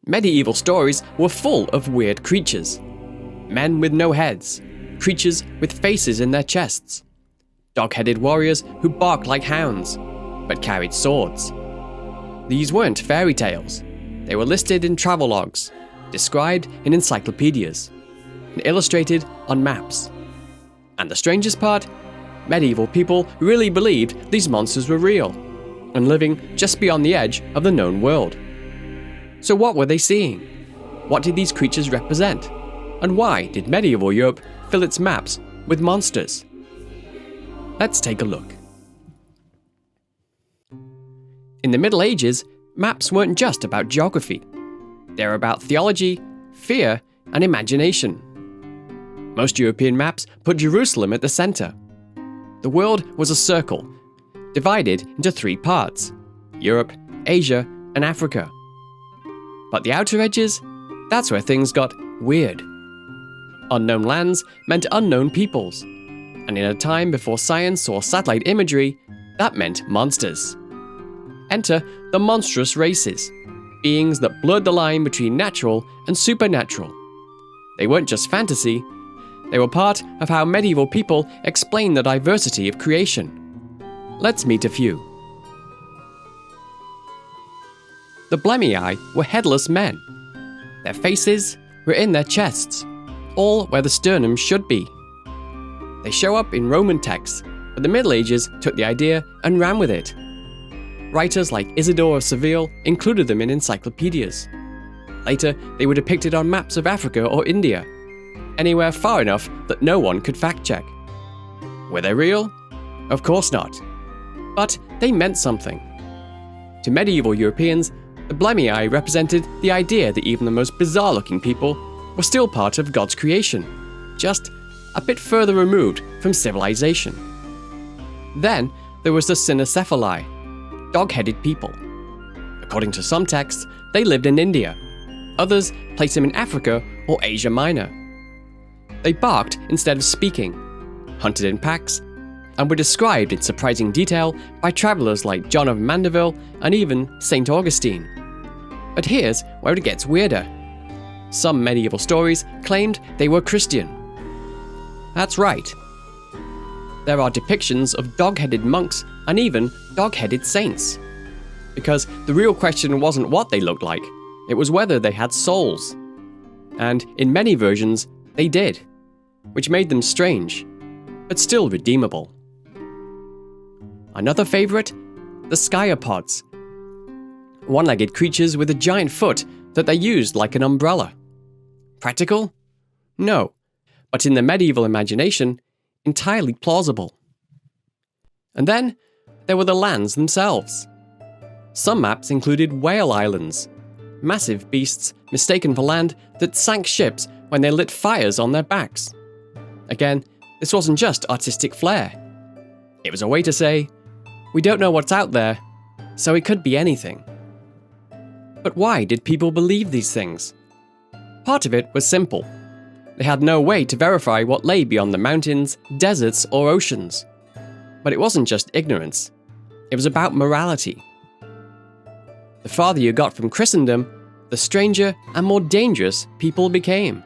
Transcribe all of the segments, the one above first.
Medieval stories were full of weird creatures. Men with no heads, creatures with faces in their chests, dog-headed warriors who barked like hounds, but carried swords. These weren't fairy tales. They were listed in travelogues, described in encyclopedias, and illustrated on maps. And the strangest part, medieval people really believed these monsters were real, and living just beyond the edge of the known world. So what were they seeing? What did these creatures represent? And why did medieval Europe fill its maps with monsters? Let's take a look. In the Middle Ages, maps weren't just about geography. They were about theology, fear, and imagination. Most European maps put Jerusalem at the center. The world was a circle, divided into 3 parts: Europe, Asia, and Africa. But the outer edges? That's where things got weird. Unknown lands meant unknown peoples. And in a time before science or satellite imagery, that meant monsters. Enter the monstrous races, beings that blurred the line between natural and supernatural. They weren't just fantasy, they were part of how medieval people explained the diversity of creation. Let's meet a few. The blemmyae were headless men. Their faces were in their chests, all where the sternum should be. They show up in Roman texts, but the Middle Ages took the idea and ran with it. Writers like Isidore of Seville included them in encyclopedias. Later, they were depicted on maps of Africa or India, anywhere far enough that no one could fact-check. Were they real? Of course not. But they meant something. To medieval Europeans, the blemmyae represented the idea that even the most bizarre-looking people were still part of God's creation, just a bit further removed from civilization. Then there was the cynocephali, dog-headed people. According to some texts, they lived in India. Others placed them in Africa or Asia Minor. They barked instead of speaking, hunted in packs, and were described in surprising detail by travelers like John of Mandeville and even St. Augustine. But here's where it gets weirder. Some medieval stories claimed they were Christian. That's right. There are depictions of dog-headed monks and even dog-headed saints. Because the real question wasn't what they looked like, it was whether they had souls. And in many versions, they did, which made them strange, but still redeemable. Another favorite? The Skyods. One-legged creatures with a giant foot that they used like an umbrella. Practical? No, but in the medieval imagination, entirely plausible. And then there were the lands themselves. Some maps included whale islands, massive beasts mistaken for land that sank ships when they lit fires on their backs. Again, this wasn't just artistic flair. It was a way to say, we don't know what's out there, so it could be anything. But why did people believe these things? Part of it was simple. They had no way to verify what lay beyond the mountains, deserts, or oceans. But it wasn't just ignorance. It was about morality. The farther you got from Christendom, the stranger and more dangerous people became.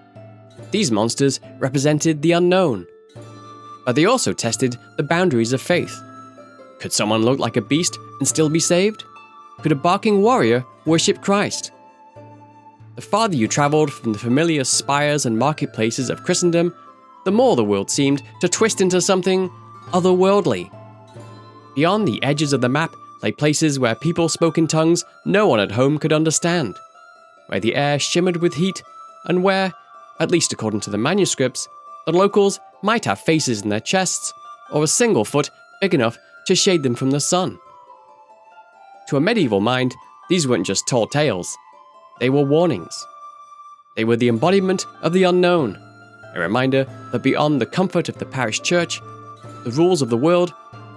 These monsters represented the unknown. But they also tested the boundaries of faith. Could someone look like a beast and still be saved? Could a barking warrior worship Christ? The farther you traveled from the familiar spires and marketplaces of Christendom, the more the world seemed to twist into something otherworldly. Beyond the edges of the map lay places where people spoke in tongues no one at home could understand, where the air shimmered with heat, and where, at least according to the manuscripts, the locals might have faces in their chests, or a single foot big enough to shade them from the sun. To a medieval mind, these weren't just tall tales. They were warnings. They were the embodiment of the unknown, a reminder that beyond the comfort of the parish church, the rules of the world,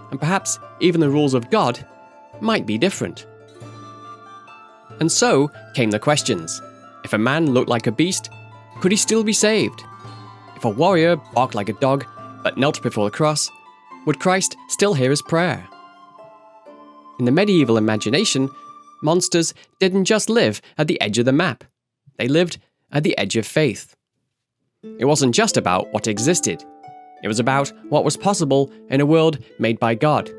and perhaps even the rules of God, might be different. And so came the questions. If a man looked like a beast, could he still be saved? If a warrior barked like a dog but knelt before the cross, would Christ still hear his prayer? In the medieval imagination, monsters didn't just live at the edge of the map. They lived at the edge of faith. It wasn't just about what existed. It was about what was possible in a world made by God.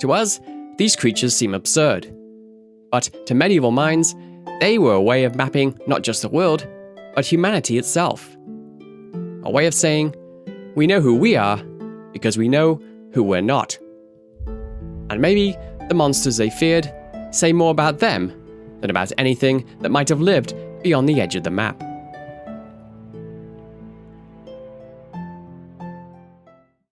To us, these creatures seem absurd. But to medieval minds, they were a way of mapping not just the world, but humanity itself. A way of saying, we know who we are because we know who we're not. And maybe the monsters they feared say more about them than about anything that might have lived beyond the edge of the map.